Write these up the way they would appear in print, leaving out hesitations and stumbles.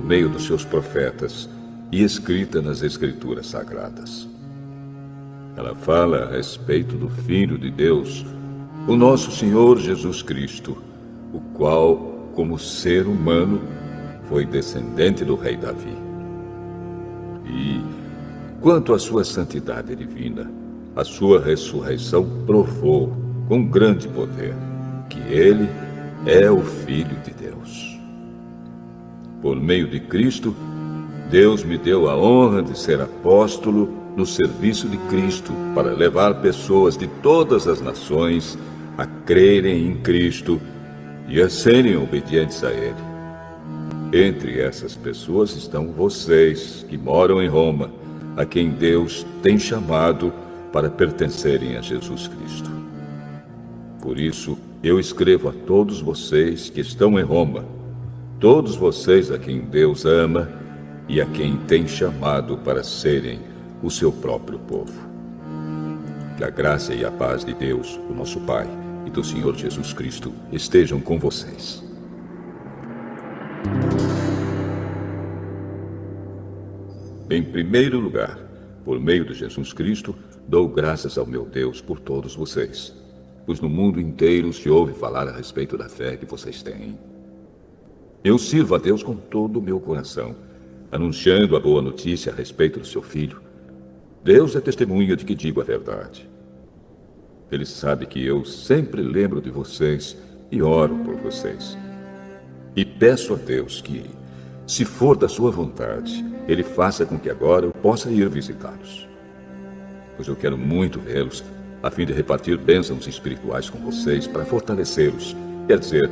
meio dos seus profetas e escrita nas Escrituras Sagradas. Ela fala a respeito do Filho de Deus, o nosso Senhor Jesus Cristo, o qual, como ser humano, foi descendente do rei Davi. E, quanto à sua santidade divina, a sua ressurreição provou, com grande poder, que ele é o Filho de Deus. Por meio de Cristo, Deus me deu a honra de ser apóstolo no serviço de Cristo para levar pessoas de todas as nações a crerem em Cristo e a serem obedientes a Ele. Entre essas pessoas estão vocês que moram em Roma, a quem Deus tem chamado para pertencerem a Jesus Cristo. Por isso, eu escrevo a todos vocês que estão em Roma, todos vocês a quem Deus ama e a quem tem chamado para serem o seu próprio povo. Que a graça e a paz de Deus, o nosso Pai, e do Senhor Jesus Cristo estejam com vocês. Em primeiro lugar, por meio de Jesus Cristo, dou graças ao meu Deus por todos vocês, pois no mundo inteiro se ouve falar a respeito da fé que vocês têm. Eu sirvo a Deus com todo o meu coração, anunciando a boa notícia a respeito do seu Filho. Deus é testemunha de que digo a verdade. Ele sabe que eu sempre lembro de vocês e oro por vocês. E peço a Deus que, se for da sua vontade, Ele faça com que agora eu possa ir visitá-los. Pois eu quero muito vê-los, a fim de repartir bênçãos espirituais com vocês para fortalecê-los. Quer dizer,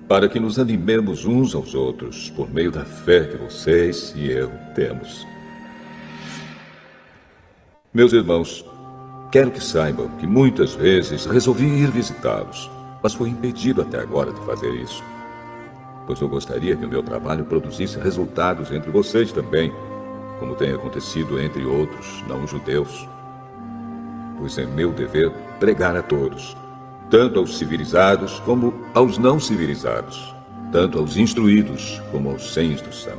para que nos animemos uns aos outros por meio da fé que vocês e eu temos. Meus irmãos, quero que saibam que muitas vezes resolvi ir visitá-los, mas fui impedido até agora de fazer isso. Pois eu gostaria que o meu trabalho produzisse resultados entre vocês também, como tem acontecido entre outros não-judeus. Pois é meu dever pregar a todos, tanto aos civilizados como aos não civilizados, tanto aos instruídos como aos sem instrução.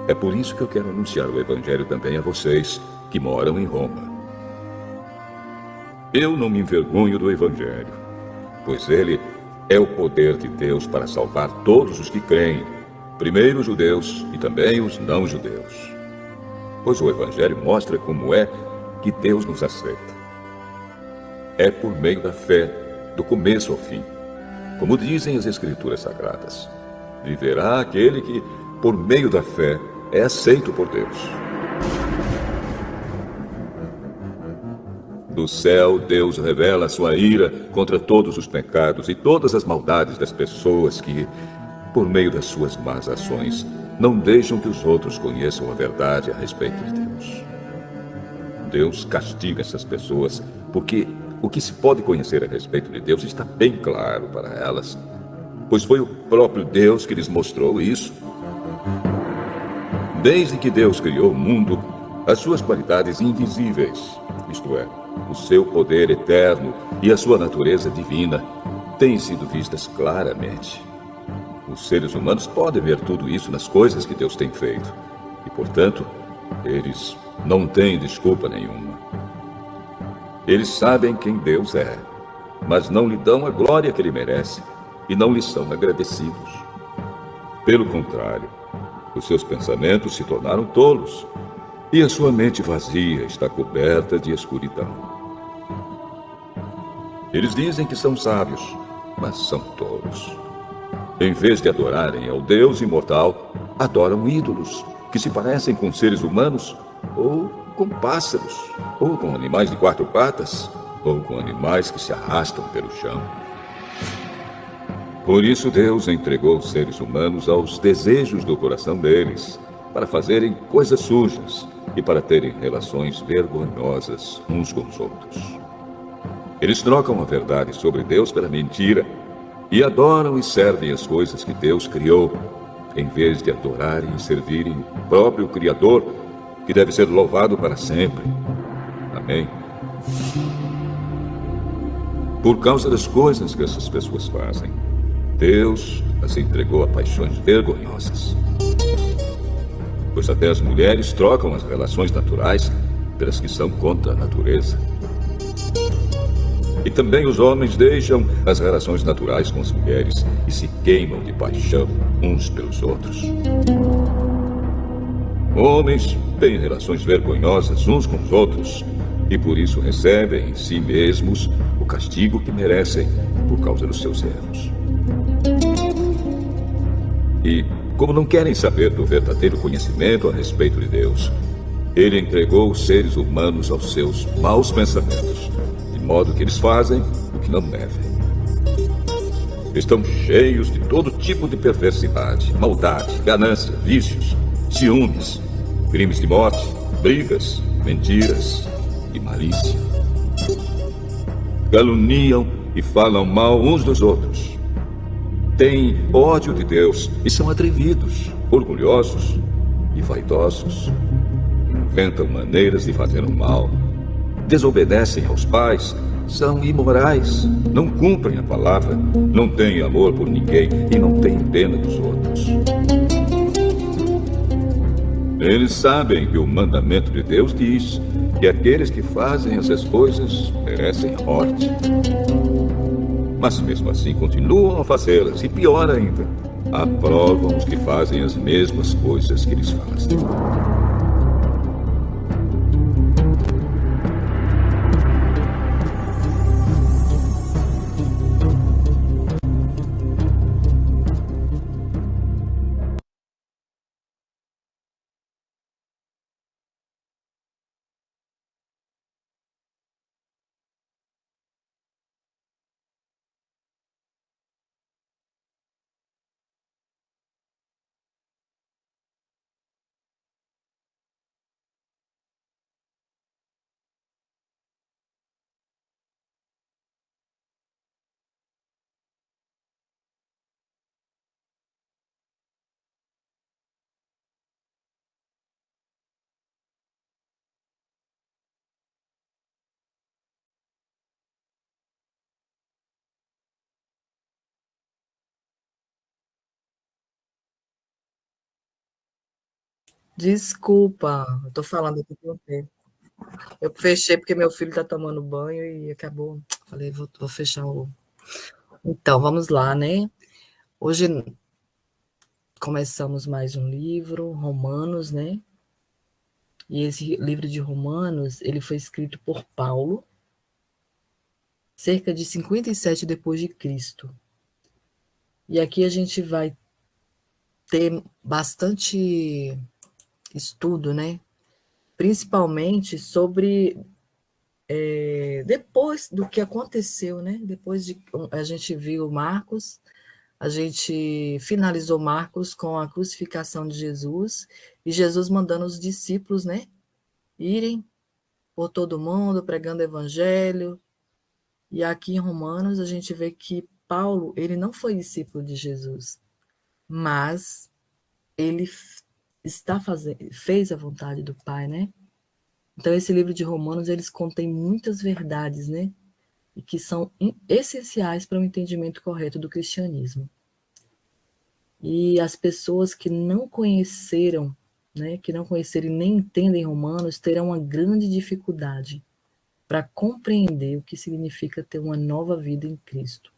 É por isso que eu quero anunciar o Evangelho também a vocês que moram em Roma. Eu não me envergonho do Evangelho, pois ele é o poder de Deus para salvar todos os que creem, primeiro os judeus e também os não-judeus. Pois o Evangelho mostra como é que Deus nos aceita. É por meio da fé, do começo ao fim. Como dizem as Escrituras Sagradas, viverá aquele que, por meio da fé, é aceito por Deus. Do céu, Deus revela a sua ira contra todos os pecados e todas as maldades das pessoas que, por meio das suas más ações, não deixam que os outros conheçam a verdade a respeito de Deus. Deus castiga essas pessoas porque o que se pode conhecer a respeito de Deus está bem claro para elas, pois foi o próprio Deus que lhes mostrou isso. Desde que Deus criou o mundo, as suas qualidades invisíveis, isto é, o seu poder eterno e a sua natureza divina, têm sido vistas claramente. Os seres humanos podem ver tudo isso nas coisas que Deus tem feito, e, portanto, eles não têm desculpa nenhuma. Eles sabem quem Deus é, mas não lhe dão a glória que ele merece e não lhe são agradecidos. Pelo contrário, os seus pensamentos se tornaram tolos e a sua mente vazia está coberta de escuridão. Eles dizem que são sábios, mas são tolos. Em vez de adorarem ao Deus imortal, adoram ídolos que se parecem com seres humanos, ou com pássaros, ou com animais de quatro patas, ou com animais que se arrastam pelo chão. Por isso Deus entregou os seres humanos aos desejos do coração deles, para fazerem coisas sujas e para terem relações vergonhosas uns com os outros. Eles trocam a verdade sobre Deus pela mentira e adoram e servem as coisas que Deus criou, em vez de adorarem e servirem o próprio Criador, que deve ser louvado para sempre. Amém. Por causa das coisas que essas pessoas fazem, Deus as entregou a paixões vergonhosas. pois até as mulheres trocam as relações naturais pelas que são contra a natureza. E também os homens deixam as relações naturais com as mulheres e se queimam de paixão uns pelos outros. Homens têm relações vergonhosas uns com os outros e por isso recebem em si mesmos o castigo que merecem por causa dos seus erros. E, como não querem saber do verdadeiro conhecimento a respeito de Deus, ele entregou os seres humanos aos seus maus pensamentos, de modo que eles fazem o que não devem. Estão cheios de todo tipo de perversidade, maldade, ganância, vícios, ciúmes, crimes de morte, brigas, mentiras e malícia. Caluniam e falam mal uns dos outros. Têm ódio de Deus e são atrevidos, orgulhosos e vaidosos. Inventam maneiras de fazer o mal. Desobedecem aos pais, são imorais, não cumprem a palavra, não têm amor por ninguém e não têm pena dos outros. Eles sabem que o mandamento de Deus diz que aqueles que fazem essas coisas merecem morte. Mas mesmo assim continuam a fazê-las e, pior ainda, aprovam os que fazem as mesmas coisas que eles fazem. Desculpa, eu tô falando aqui com você. Eu fechei porque meu filho tá tomando banho e acabou. Falei, vou fechar o. Então, vamos lá, né? Hoje começamos mais um livro, Romanos, né? E esse livro de Romanos, ele foi escrito por Paulo, cerca de 57 depois de Cristo. E aqui a gente vai ter bastante estudo, né? Principalmente sobre depois do que aconteceu, né? Depois de a gente viu Marcos, a gente finalizou Marcos com a crucificação de Jesus e Jesus mandando os discípulos, né, irem por todo mundo pregando o evangelho. E aqui em Romanos a gente vê que Paulo, ele não foi discípulo de Jesus, mas ele fez a vontade do Pai, né? Então esse livro de Romanos, eles contém muitas verdades, né? E que são essenciais para o entendimento correto do cristianismo. E as pessoas que não conheceram, né, que não conheceram e nem entendem Romanos, terão uma grande dificuldade para compreender o que significa ter uma nova vida em Cristo.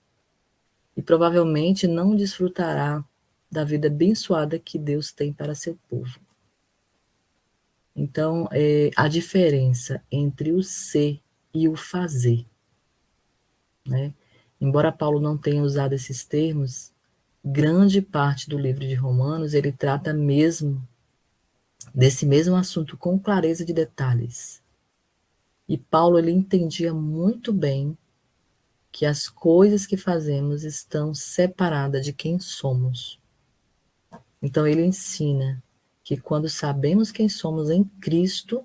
E provavelmente não desfrutará da vida abençoada que Deus tem para seu povo. Então, a diferença entre o ser e o fazer, né? Embora Paulo não tenha usado esses termos, grande parte do livro de Romanos ele trata mesmo desse mesmo assunto com clareza de detalhes. E Paulo ele entendia muito bem que as coisas que fazemos estão separadas de quem somos. Então ele ensina que quando sabemos quem somos em Cristo,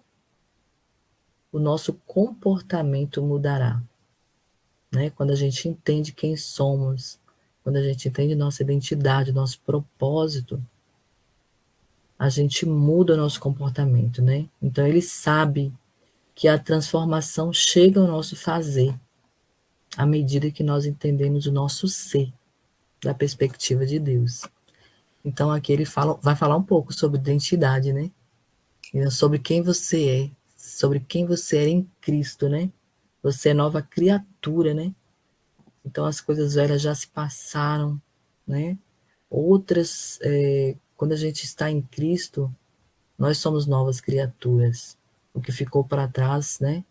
o nosso comportamento mudará, né? Quando a gente entende quem somos, quando a gente entende nossa identidade, nosso propósito, a gente muda o nosso comportamento, né? Então ele sabe que a transformação chega ao nosso fazer, à medida que nós entendemos o nosso ser, da perspectiva de Deus. Então, aqui ele vai falar um pouco sobre identidade, né? Sobre quem você é, sobre quem você era em Cristo, né? Você é nova criatura, né? Então, as coisas velhas já se passaram, né? Outras, quando a gente está em Cristo, nós somos novas criaturas. O que ficou para trás, né?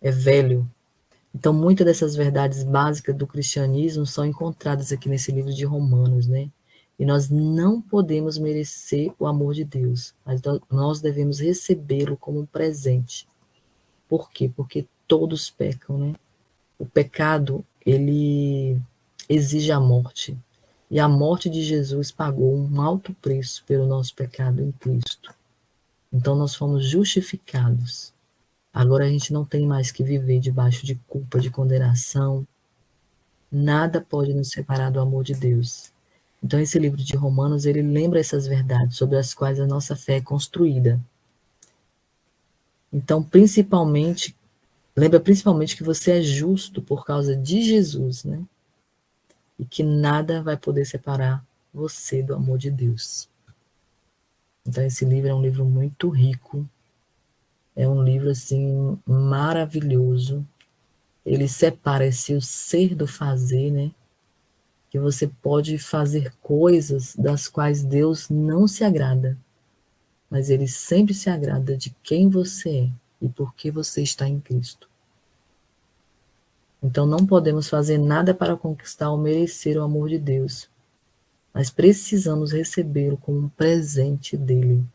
É velho. Então, muitas dessas verdades básicas do cristianismo são encontradas aqui nesse livro de Romanos, né? E nós não podemos merecer o amor de Deus, mas nós devemos recebê-lo como um presente. Por quê? Porque todos pecam, né? O pecado, ele exige a morte. E a morte de Jesus pagou um alto preço pelo nosso pecado em Cristo. Então, nós fomos justificados. Agora a gente não tem mais que viver debaixo de culpa, de condenação. Nada pode nos separar do amor de Deus. Então, esse livro de Romanos, ele lembra essas verdades sobre as quais a nossa fé é construída. Então, lembra principalmente que você é justo por causa de Jesus, né? E que nada vai poder separar você do amor de Deus. Então, esse livro é um livro muito rico, é um livro, assim, maravilhoso. Ele separa esse o ser do fazer, né? Que você pode fazer coisas das quais Deus não se agrada, mas Ele sempre se agrada de quem você é e por que você está em Cristo. Então não podemos fazer nada para conquistar ou merecer o amor de Deus, mas precisamos recebê-lo como um presente dele.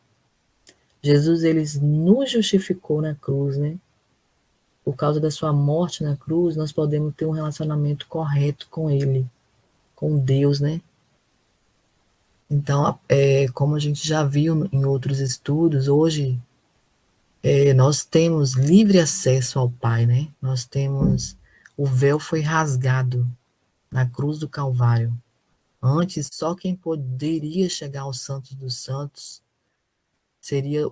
Jesus, ele nos justificou na cruz, né? Por causa da sua morte na cruz, nós podemos ter um relacionamento correto com ele, com Deus, né? Então, como a gente já viu em outros estudos, hoje nós temos livre acesso ao Pai, né? O véu foi rasgado na cruz do Calvário. Antes, só quem poderia chegar aos Santos dos Santos seria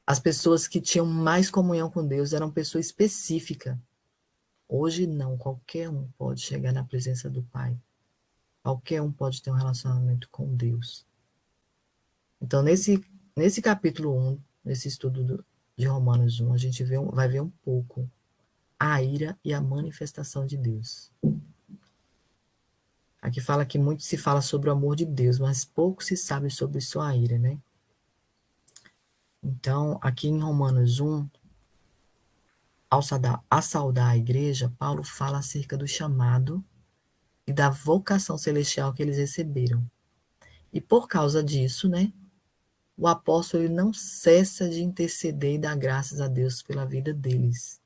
as pessoas que tinham mais comunhão com Deus, eram pessoas específicas. Hoje não, qualquer um pode chegar na presença do Pai. Qualquer um pode ter um relacionamento com Deus. Então, nesse capítulo 1, nesse estudo de Romanos 1, a gente vai ver um pouco a ira e a manifestação de Deus. Aqui fala que muito se fala sobre o amor de Deus, mas pouco se sabe sobre sua ira, né? Então, aqui em Romanos 1, ao saudar a igreja, Paulo fala acerca do chamado e da vocação celestial que eles receberam. E por causa disso, né, o apóstolo ele não cessa de interceder e dar graças a Deus pela vida deles.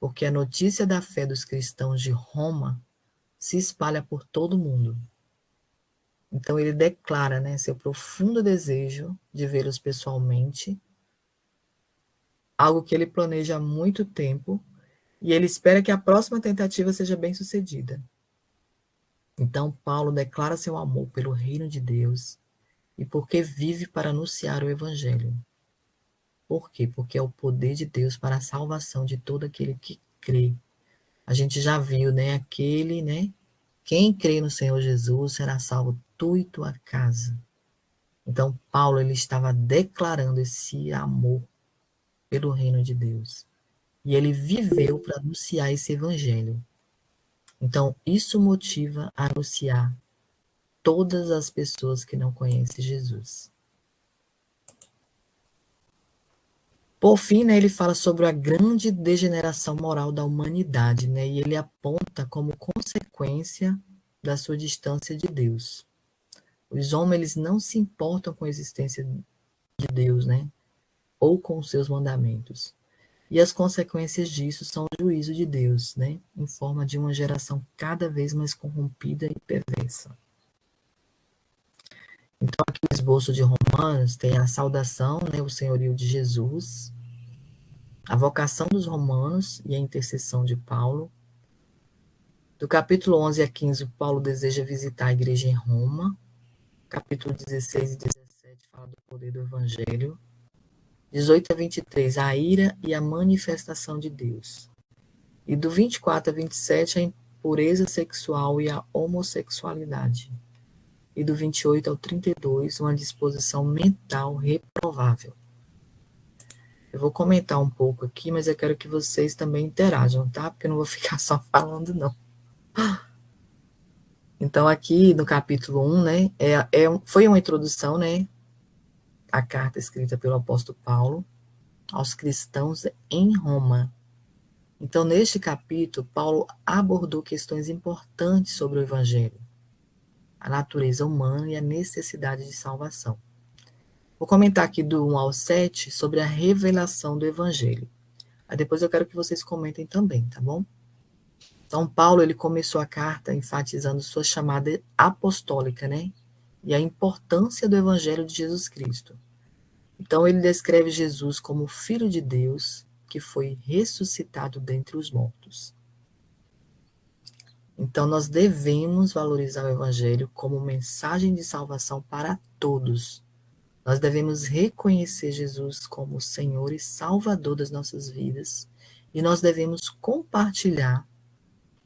Porque a notícia da fé dos cristãos de Roma se espalha por todo o mundo. Então ele declara, né, seu profundo desejo de vê-los pessoalmente, algo que ele planeja há muito tempo, e ele espera que a próxima tentativa seja bem-sucedida. Então Paulo declara seu amor pelo reino de Deus e porque vive para anunciar o evangelho. Por quê? Porque é o poder de Deus para a salvação de todo aquele que crê. A gente já viu, né, né, quem crê no Senhor Jesus será salvo tu e tua casa. Então Paulo ele estava declarando esse amor pelo reino de Deus. E ele viveu para anunciar esse evangelho. Então isso motiva a anunciar todas as pessoas que não conhecem Jesus. Por fim, né, ele fala sobre a grande degeneração moral da humanidade, né, e ele aponta como consequência da sua distância de Deus. Os homens eles não se importam com a existência de Deus, né, ou com os seus mandamentos. E as consequências disso são o juízo de Deus, né, em forma de uma geração cada vez mais corrompida e perversa. Então, aqui o esboço de Romanos tem a saudação, né, o senhorio de Jesus, a vocação dos romanos e a intercessão de Paulo. Do capítulo 11 a 15, Paulo deseja visitar a igreja em Roma. Capítulo 16 e 17 fala do poder do evangelho. 18 a 23, a ira e a manifestação de Deus. E do 24 a 27, pureza sexual e a homossexualidade. E do 28 ao 32, uma disposição mental reprovável. Eu vou comentar um pouco aqui, mas eu quero que vocês também interajam, tá? Porque eu não vou ficar só falando, não. Então, aqui no capítulo 1, né, foi uma introdução, né, à carta escrita pelo apóstolo Paulo aos cristãos em Roma. Então, neste capítulo, Paulo abordou questões importantes sobre o evangelho, a natureza humana e a necessidade de salvação. Vou comentar aqui do 1 ao 7 sobre a revelação do evangelho. Aí depois eu quero que vocês comentem também, tá bom? Então, Paulo, ele começou a carta enfatizando sua chamada apostólica, né? E a importância do evangelho de Jesus Cristo. Então, ele descreve Jesus como Filho de Deus, que foi ressuscitado dentre os mortos. Então, nós devemos valorizar o evangelho como mensagem de salvação para todos. Nós devemos reconhecer Jesus como Senhor e Salvador das nossas vidas. E nós devemos compartilhar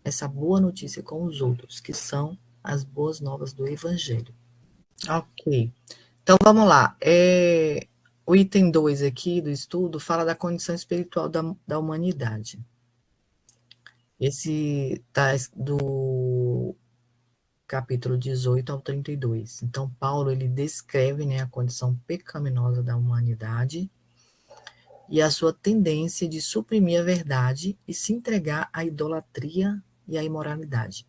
essa boa notícia com os outros, que são as boas novas do Evangelho. Ok. Então, vamos lá. O item 2 aqui do estudo fala da condição espiritual da humanidade. Esse está do capítulo 18 ao 32. Então, Paulo, ele descreve, né, a condição pecaminosa da humanidade e a sua tendência de suprimir a verdade e se entregar à idolatria e à imoralidade.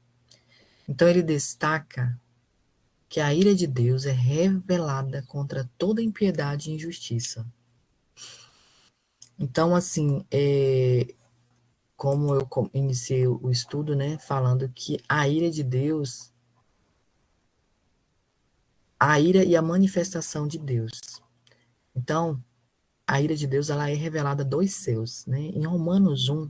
Então, ele destaca que a ira de Deus é revelada contra toda impiedade e injustiça. Então, assim, como eu iniciei o estudo, né, falando que a ira de Deus, a ira e a manifestação de Deus. Então, a ira de Deus, ela é revelada dos seus, né? Em Romanos 1,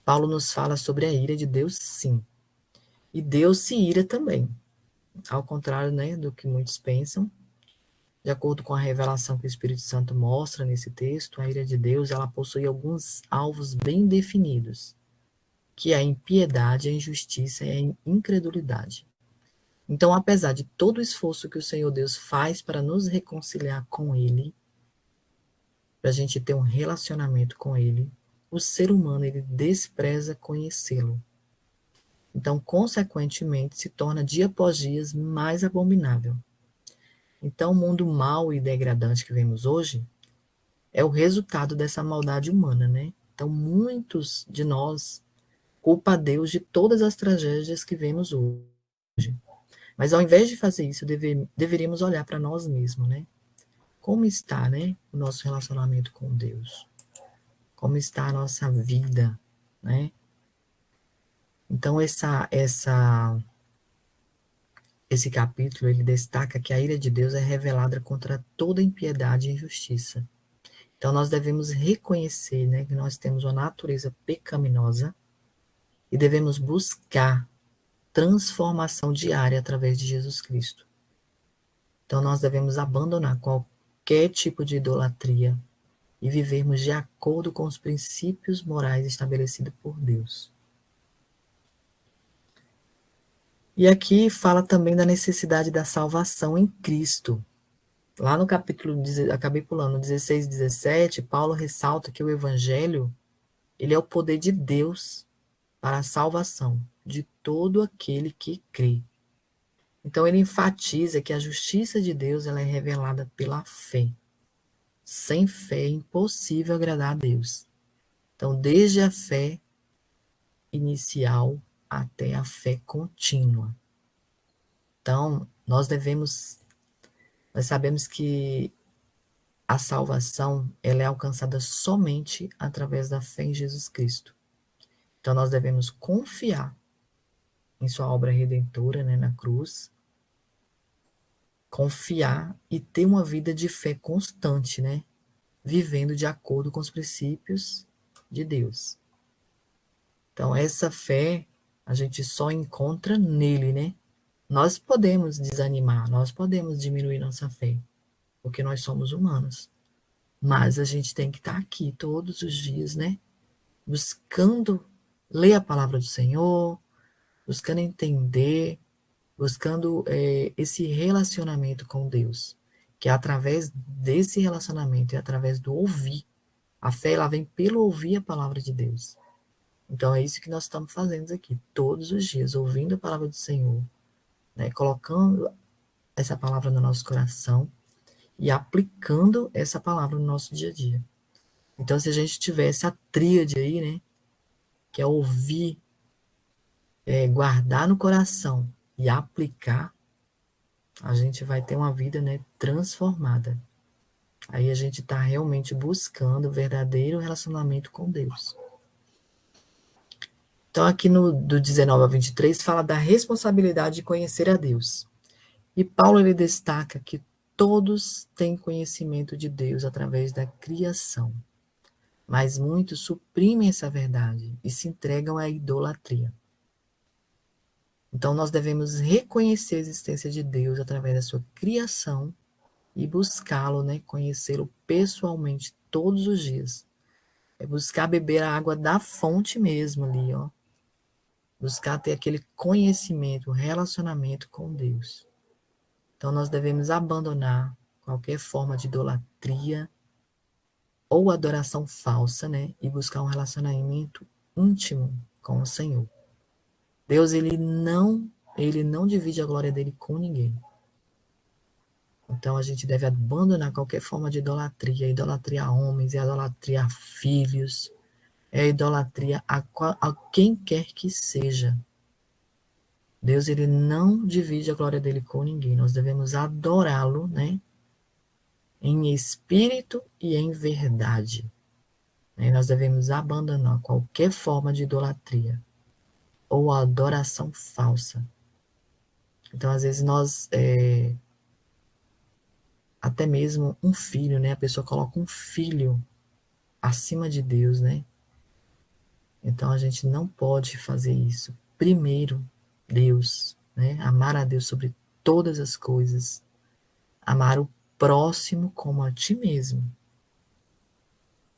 Paulo nos fala sobre a ira de Deus, sim. E Deus se ira também. Ao contrário, né, do que muitos pensam, de acordo com a revelação que o Espírito Santo mostra nesse texto, a ira de Deus, ela possui alguns alvos bem definidos, que é a impiedade, a injustiça e a incredulidade. Então, apesar de todo o esforço que o Senhor Deus faz para nos reconciliar com Ele, para a gente ter um relacionamento com Ele, o ser humano, ele despreza conhecê-lo. Então, consequentemente, se torna dia após dia mais abominável. Então, o mundo mau e degradante que vemos hoje é o resultado dessa maldade humana, né? Então, muitos de nós culpam a Deus de todas as tragédias que vemos hoje. Mas, ao invés de fazer isso, deveríamos olhar para nós mesmos, né? Como está, né, o nosso relacionamento com Deus? Como está a nossa vida, né? Então, esse capítulo, ele destaca que a ira de Deus é revelada contra toda impiedade e injustiça. Então, nós devemos reconhecer, né, que nós temos uma natureza pecaminosa e devemos buscar transformação diária através de Jesus Cristo. Então, nós devemos abandonar qualquer tipo de idolatria e vivermos de acordo com os princípios morais estabelecidos por Deus. E aqui fala também da necessidade da salvação em Cristo. Lá no capítulo, acabei pulando, 16 e 17, Paulo ressalta que o Evangelho, ele é o poder de Deus para a salvação de todo aquele que crê. Então, ele enfatiza que a justiça de Deus, ela é revelada pela fé. Sem fé é impossível agradar a Deus. Então, desde a fé inicial até a fé contínua. Então, nós sabemos que a salvação, ela é alcançada somente através da fé em Jesus Cristo. Então, nós devemos confiar em sua obra redentora, né, na cruz, confiar e ter uma vida de fé constante, né, vivendo de acordo com os princípios de Deus. Então, essa fé a gente só encontra nele, né? Nós podemos desanimar, nós podemos diminuir nossa fé, porque nós somos humanos. Mas a gente tem que estar aqui todos os dias, né? Buscando ler a palavra do Senhor, buscando entender, buscando esse relacionamento com Deus, que é através desse relacionamento, é através do ouvir. A fé, ela vem pelo ouvir a palavra de Deus. Então, é isso que nós estamos fazendo aqui, todos os dias, ouvindo a palavra do Senhor, né, colocando essa palavra no nosso coração e aplicando essa palavra no nosso dia a dia. Então, se a gente tivesse a tríade aí, né, que é ouvir, guardar no coração e aplicar, a gente vai ter uma vida, né, transformada. Aí a gente está realmente buscando o verdadeiro relacionamento com Deus. Então, aqui do 19 a 23, fala da responsabilidade de conhecer a Deus. E Paulo, ele destaca que todos têm conhecimento de Deus através da criação, mas muitos suprimem essa verdade e se entregam à idolatria. Então, nós devemos reconhecer a existência de Deus através da sua criação e buscá-lo, né, conhecê-lo pessoalmente todos os dias. É buscar beber a água da fonte mesmo ali, ó. Buscar ter aquele conhecimento, relacionamento com Deus. Então, nós devemos abandonar qualquer forma de idolatria ou adoração falsa, né? E buscar um relacionamento íntimo com o Senhor. Deus, ele não divide a glória dele com ninguém. Então, a gente deve abandonar qualquer forma de idolatria a homens, idolatria a filhos, idolatria a quem quer que seja. Deus, ele não divide a glória dele com ninguém. Nós devemos adorá-lo, né? Em espírito e em verdade. E nós devemos abandonar qualquer forma de idolatria ou adoração falsa. Então, às vezes, até mesmo um filho, né? A pessoa coloca um filho acima de Deus, né? Então, a gente não pode fazer isso. Primeiro, Deus, né? Amar a Deus sobre todas as coisas. Amar o próximo como a ti mesmo.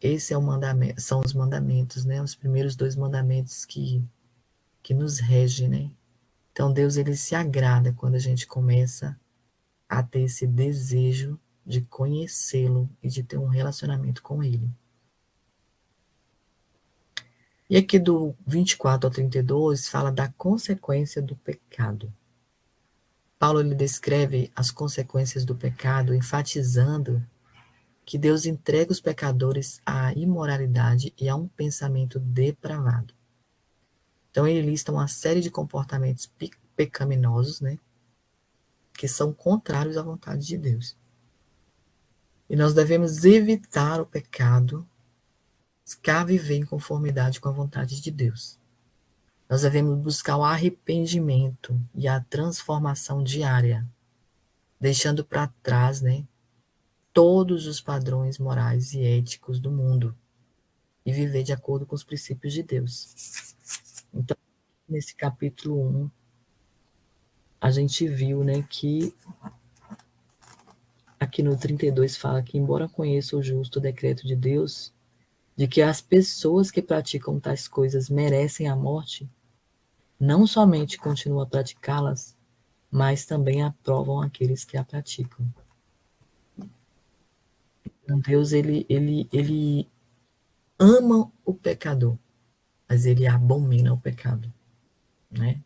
Esse é o mandamento, são os mandamentos, né? Os primeiros 2 mandamentos que nos regem, né? Então, Deus, ele se agrada quando a gente começa a ter esse desejo de conhecê-lo e de ter um relacionamento com ele. E aqui do 24 ao 32 fala da consequência do pecado. Paulo, ele descreve as consequências do pecado, enfatizando que Deus entrega os pecadores à imoralidade e a um pensamento depravado. Então, ele lista uma série de comportamentos pecaminosos, né, que são contrários à vontade de Deus. E nós devemos evitar o pecado, buscar viver em conformidade com a vontade de Deus. Nós devemos buscar o arrependimento e a transformação diária, deixando para trás, né, todos os padrões morais e éticos do mundo e viver de acordo com os princípios de Deus. Então, nesse capítulo 1, a gente viu, né, que aqui no 32 fala que, embora conheça o justo decreto de Deus, de que as pessoas que praticam tais coisas merecem a morte, não somente continua a praticá-las, mas também aprovam aqueles que a praticam. Então, Deus, ele ama o pecador, mas ele abomina o pecado, né?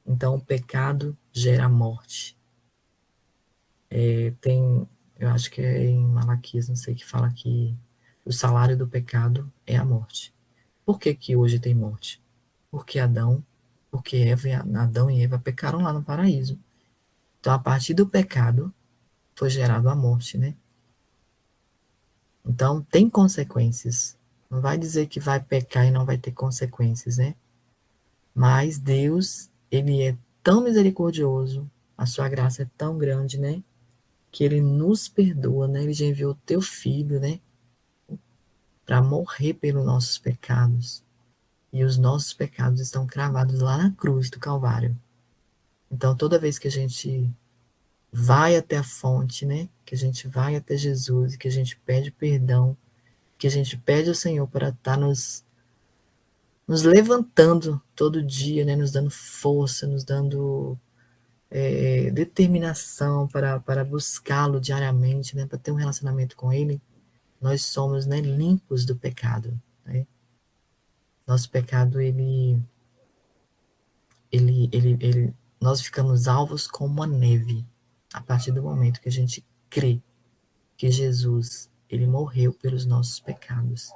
Então, o pecado gera morte. Eu acho que é em Malaquias, não sei, que fala que o salário do pecado é a morte. Por que que hoje tem morte? Porque Adão e Eva pecaram lá no paraíso. Então, a partir do pecado, foi gerado a morte, né? Então, tem consequências. Não vai dizer que vai pecar e não vai ter consequências, né? Mas Deus, ele é tão misericordioso, a sua graça é tão grande, né? Que ele nos perdoa, né? Ele já enviou o teu filho, né? Para morrer pelos nossos pecados. E os nossos pecados estão cravados lá na cruz do Calvário. Então, toda vez que a gente vai até a fonte, né? Que a gente vai até Jesus, que a gente pede perdão, que a gente pede ao Senhor para estar nos nos levantando todo dia, né, nos dando força, nos dando determinação para buscá-lo diariamente, né, para ter um relacionamento com Ele, nós somos, né, limpos do pecado. Né? Nosso pecado, nós ficamos alvos como a neve a partir do momento que a gente crê que Jesus, ele morreu pelos nossos pecados.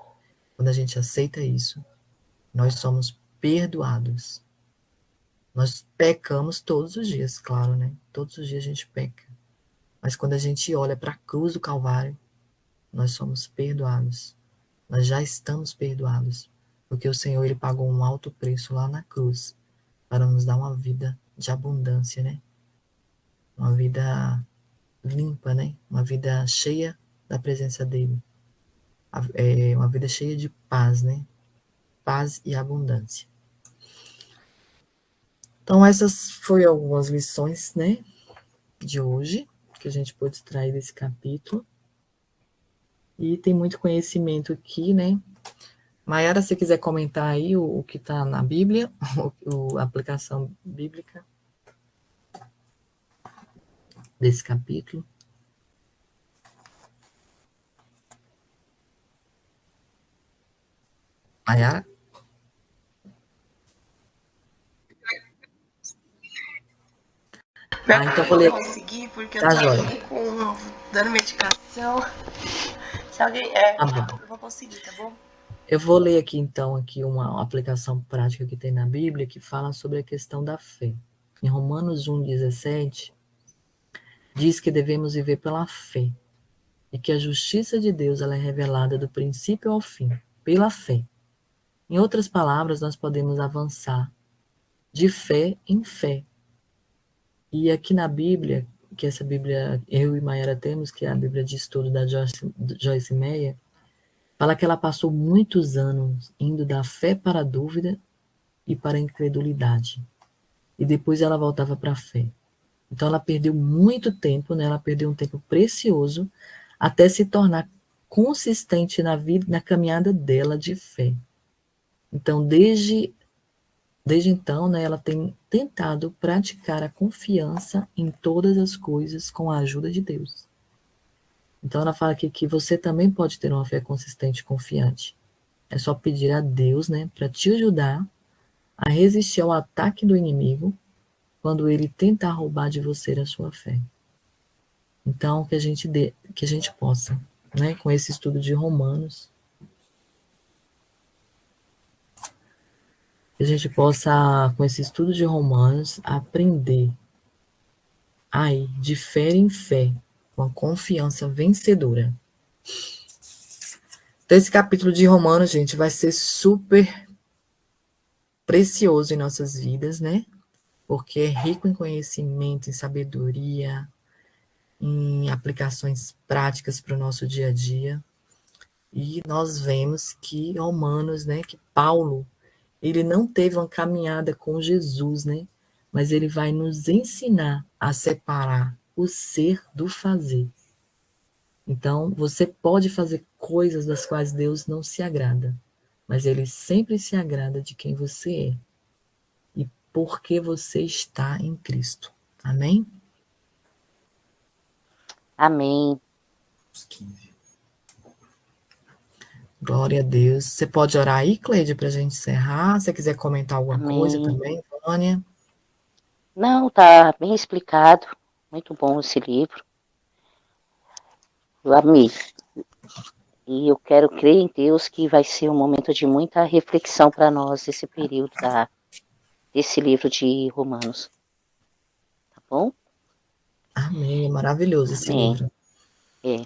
Quando a gente aceita isso, nós somos perdoados. Nós pecamos todos os dias, claro, né? Todos os dias a gente peca. Mas quando a gente olha para a cruz do Calvário, nós somos perdoados. Nós já estamos perdoados. Porque o Senhor, ele pagou um alto preço lá na cruz para nos dar uma vida de abundância, né? Uma vida limpa, né? Uma vida cheia da presença dele. Uma vida cheia de paz, né? Paz e abundância. Então, essas foram algumas lições, né? De hoje, que a gente pôde extrair desse capítulo. E tem muito conhecimento aqui, né? Mayara, se quiser comentar aí o que está na Bíblia, a aplicação bíblica desse capítulo. Mayara? Então vou ler. Conseguir, porque tá, eu tô aqui dando medicação. Se alguém. Eu vou conseguir, tá bom? Eu vou ler aqui, então, uma aplicação prática que tem na Bíblia que fala sobre a questão da fé. Em Romanos 1,17, diz que devemos viver pela fé e que a justiça de Deus ela é revelada do princípio ao fim, pela fé. Em outras palavras, nós podemos avançar de fé em fé. E aqui na Bíblia, que essa Bíblia eu e Mayara temos, que é a Bíblia de estudo da Joyce Meyer, fala que ela passou muitos anos indo da fé para a dúvida e para a incredulidade. E depois ela voltava para a fé. Então ela perdeu muito tempo, né? Ela perdeu um tempo precioso até se tornar consistente na vida, na caminhada dela de fé. Então, desde então, né, ela tem tentado praticar a confiança em todas as coisas com a ajuda de Deus. Então, ela fala aqui que você também pode ter uma fé consistente e confiante. É só pedir a Deus, né, para te ajudar a resistir ao ataque do inimigo quando ele tentar roubar de você a sua fé. Então, que a gente possa, né, com esse estudo de Romanos, que a gente possa, com esse estudo de Romanos, aprender a ir de fé em fé, com a confiança vencedora. Então, esse capítulo de Romanos, gente, vai ser super precioso em nossas vidas, né? Porque é rico em conhecimento, em sabedoria, em aplicações práticas para o nosso dia a dia. E nós vemos que Romanos, né, que Paulo, ele não teve uma caminhada com Jesus, né? Mas ele vai nos ensinar a separar o ser do fazer. Então, você pode fazer coisas das quais Deus não se agrada, mas ele sempre se agrada de quem você é e porque você está em Cristo. Amém? Amém. Glória a Deus. Você pode orar aí, Cleide, para a gente encerrar? Se você quiser comentar alguma coisa também, Vânia? Não, tá bem explicado. Muito bom esse livro. Eu amei. E eu quero crer em Deus que vai ser um momento de muita reflexão para nós, esse período desse livro de Romanos. Tá bom? Amém. É maravilhoso esse livro. É.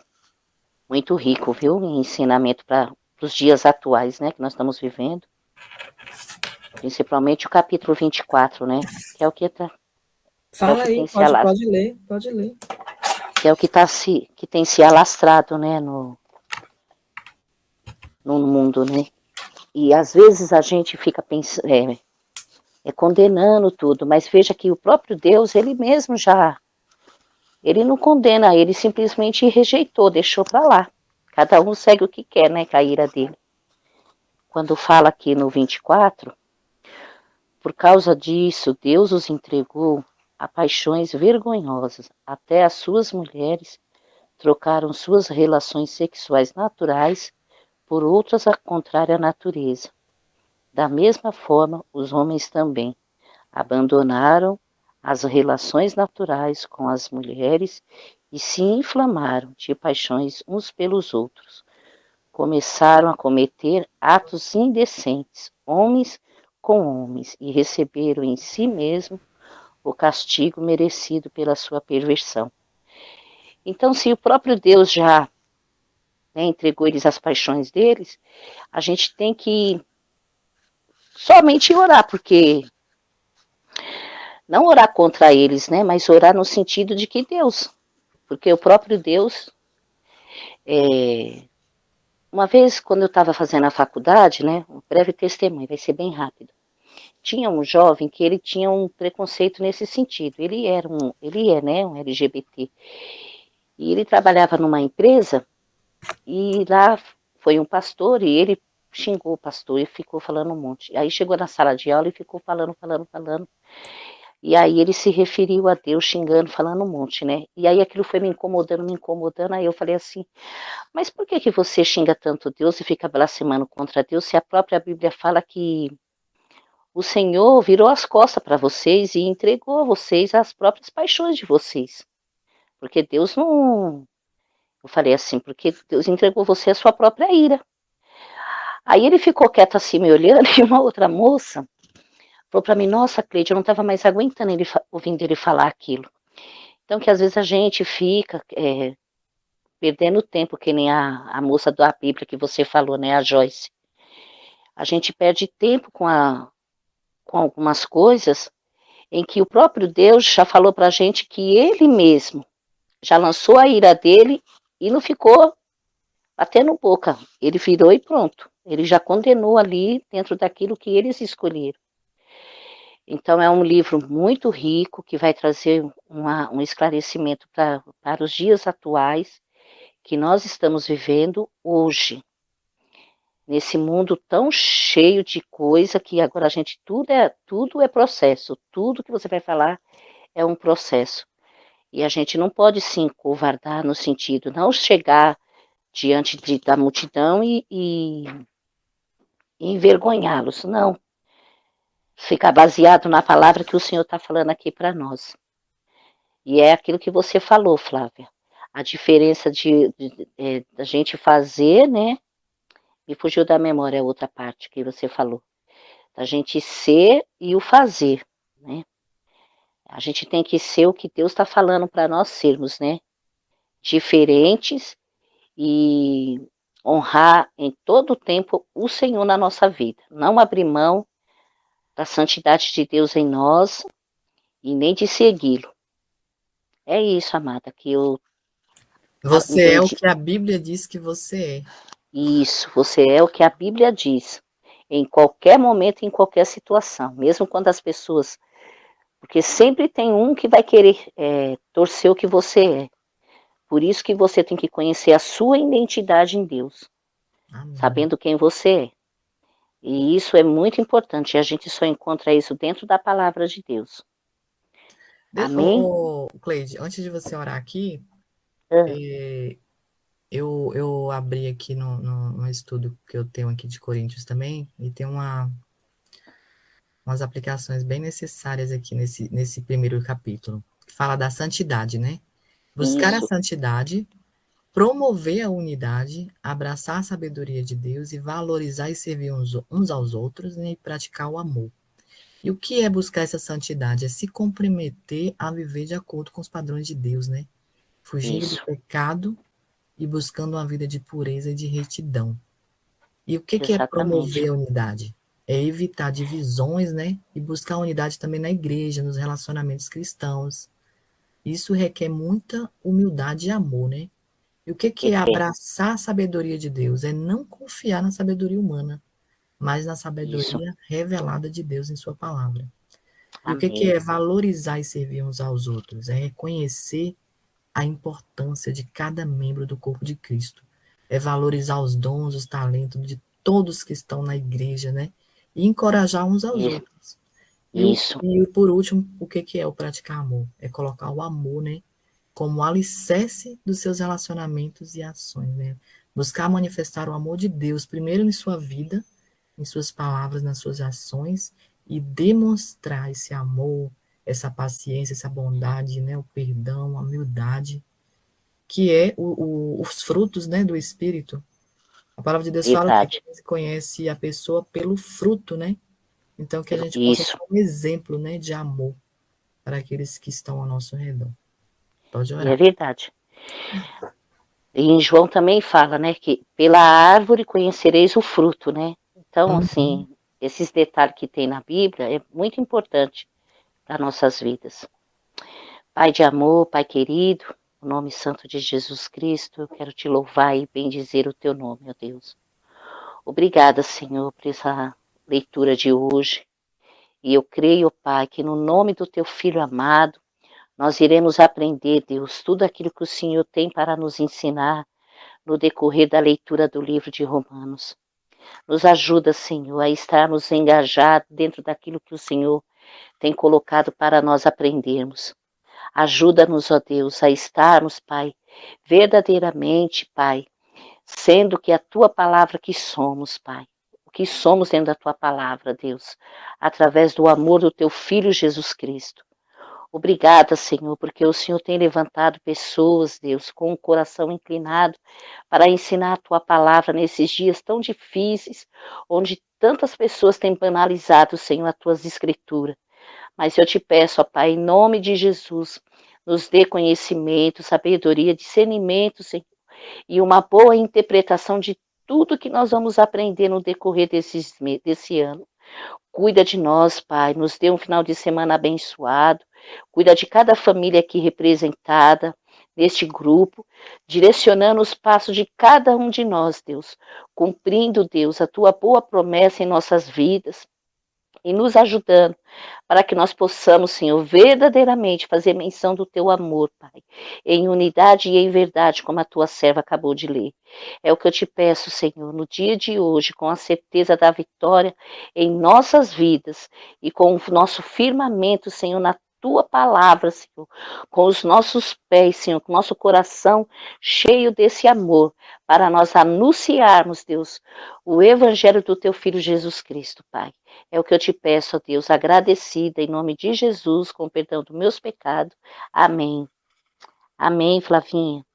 Muito rico, viu? Em ensinamento para os dias atuais, né? Que nós estamos vivendo. Principalmente o capítulo 24, né? Que é o que tá. Fala aí, pode ler. Que é o que tem se alastrado, né? No mundo, né? E às vezes a gente fica pensando, condenando tudo, mas veja que o próprio Deus, ele mesmo ele não condena, ele simplesmente rejeitou, deixou para lá. Cada um segue o que quer, né, com a ira dele. quando fala aqui no 24, por causa disso, Deus os entregou a paixões vergonhosas. Até as suas mulheres trocaram suas relações sexuais naturais por outras à contrária natureza. Da mesma forma, os homens também abandonaram as relações naturais com as mulheres e se inflamaram de paixões uns pelos outros. Começaram a cometer atos indecentes, homens com homens, e receberam em si mesmo o castigo merecido pela sua perversão. Então, se o próprio Deus já entregou eles às paixões deles, a gente tem que somente orar, porque não orar contra eles, né, mas orar no sentido de que Deus, porque o próprio Deus, uma vez quando eu estava fazendo a faculdade, né, um breve testemunho, vai ser bem rápido, tinha um jovem que ele tinha um preconceito nesse sentido, ele é, né, um LGBT, e ele trabalhava numa empresa, e lá foi um pastor, e ele xingou o pastor e ficou falando um monte, aí chegou na sala de aula e ficou falando, e aí ele se referiu a Deus xingando, falando um monte, né? E aí aquilo foi me incomodando, aí eu falei assim, mas por que você xinga tanto Deus e fica blasfemando contra Deus, se a própria Bíblia fala que o Senhor virou as costas para vocês e entregou a vocês as próprias paixões de vocês? Porque Deus não... Eu falei assim, porque Deus entregou você a sua própria ira. Aí ele ficou quieto assim, me olhando, e uma outra moça falou para mim, nossa, Cleide, eu não estava mais aguentando ouvindo ele falar aquilo. Então, que às vezes a gente fica perdendo tempo, que nem a moça da Bíblia que você falou, né, a Joyce. A gente perde tempo com algumas coisas em que o próprio Deus já falou para a gente que ele mesmo já lançou a ira dele e não ficou batendo boca. Ele virou e pronto. Ele já condenou ali dentro daquilo que eles escolheram. Então, é um livro muito rico, que vai trazer um esclarecimento para os dias atuais que nós estamos vivendo hoje. Nesse mundo tão cheio de coisa, que agora a gente, tudo é processo, tudo que você vai falar é um processo. E a gente não pode se encovardar no sentido, não chegar diante da multidão e envergonhá-los, não. Ficar baseado na palavra que o Senhor está falando aqui para nós. E é aquilo que você falou, Flávia. A diferença da gente fazer, né? Me fugiu da memória a outra parte que você falou. Da gente ser e o fazer, né? A gente tem que ser o que Deus está falando para nós sermos, né? Diferentes e honrar em todo o tempo o Senhor na nossa vida. Não abrir mão da santidade de Deus em nós e nem de segui-lo. É isso, amada, que eu Você entendi. é o que a Bíblia diz que você é. Isso, você é o que a Bíblia diz. Em qualquer momento, em qualquer situação. Mesmo quando as pessoas... Porque sempre tem um que vai querer torcer o que você é. Por isso que você tem que conhecer a sua identidade em Deus. Amém. Sabendo quem você é. E isso é muito importante. E a gente só encontra isso dentro da palavra de Deus. Amém? Cleide, antes de você orar aqui, eu abri aqui no estudo que eu tenho aqui de Coríntios também, e tem umas aplicações bem necessárias aqui nesse primeiro capítulo, que fala da santidade, né? Buscar a santidade, promover a unidade, abraçar a sabedoria de Deus e valorizar e servir uns aos outros, né, e praticar o amor. E o que é buscar essa santidade? É se comprometer a viver de acordo com os padrões de Deus, né? Fugindo do pecado e buscando uma vida de pureza e de retidão. E o que é promover a unidade? É evitar divisões, né? E buscar a unidade também na igreja, nos relacionamentos cristãos. Isso requer muita humildade e amor, né? E o que é abraçar a sabedoria de Deus? É não confiar na sabedoria humana, mas na sabedoria revelada de Deus em sua palavra. E o que é valorizar e servir uns aos outros? É reconhecer a importância de cada membro do corpo de Cristo. É valorizar os dons, os talentos todos que estão na igreja, né? E encorajar uns aos Isso. outros. Isso. E por último, o que é o praticar amor? É colocar o amor, né? Como alicerce dos seus relacionamentos e ações, né? Buscar manifestar o amor de Deus, primeiro em sua vida, em suas palavras, nas suas ações, e demonstrar esse amor, essa paciência, essa bondade, né? O perdão, a humildade, que é os frutos, né, do Espírito. A palavra de Deus fala que Verdade. se conhece a pessoa pelo fruto, né? Então, que a gente possa ser Isso. um exemplo, né, de amor para aqueles que estão ao nosso redor. Pode E é orar. verdade. E em João também fala, né, que pela árvore conhecereis o fruto, né? Então, Uhum. assim, esses detalhes que tem na Bíblia é muito importante para nossas vidas. Pai de amor, Pai querido, no nome santo de Jesus Cristo, eu quero te louvar e bendizer o teu nome, meu Deus. Obrigada, Senhor, por essa leitura de hoje. E eu creio, Pai, que no nome do teu Filho amado, nós iremos aprender, Deus, tudo aquilo que o Senhor tem para nos ensinar no decorrer da leitura do livro de Romanos. Nos ajuda, Senhor, a estarmos engajados dentro daquilo que o Senhor tem colocado para nós aprendermos. Ajuda-nos, ó Deus, a estarmos, Pai, verdadeiramente, Pai, sendo que a tua palavra que somos, Pai. O que somos dentro da tua palavra, Deus, através do amor do teu Filho Jesus Cristo. Obrigada, Senhor, porque o Senhor tem levantado pessoas, Deus, com o coração inclinado para ensinar a tua palavra nesses dias tão difíceis, onde tantas pessoas têm banalizado, Senhor, as tuas escrituras. Mas eu te peço, ó Pai, em nome de Jesus, nos dê conhecimento, sabedoria, discernimento, Senhor, e uma boa interpretação de tudo que nós vamos aprender no decorrer desse ano. Cuida de nós, Pai, nos dê um final de semana abençoado, cuida de cada família aqui representada neste grupo, direcionando os passos de cada um de nós, Deus, cumprindo, Deus, a tua boa promessa em nossas vidas e nos ajudando para que nós possamos, Senhor, verdadeiramente fazer menção do teu amor, Pai, em unidade e em verdade, como a tua serva acabou de ler. É o que eu te peço, Senhor, no dia de hoje, com a certeza da vitória em nossas vidas e com o nosso firmamento, Senhor, na tua palavra, Senhor, com os nossos pés, Senhor, com o nosso coração cheio desse amor, para nós anunciarmos, Deus, o evangelho do teu Filho Jesus Cristo, Pai. É o que eu te peço, ó Deus, agradecida em nome de Jesus, com perdão dos meus pecados. Amém. Amém, Flavinha.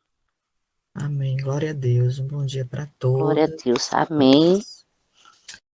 Amém. Glória a Deus. Um bom dia para Glória a todos. Deus. Amém.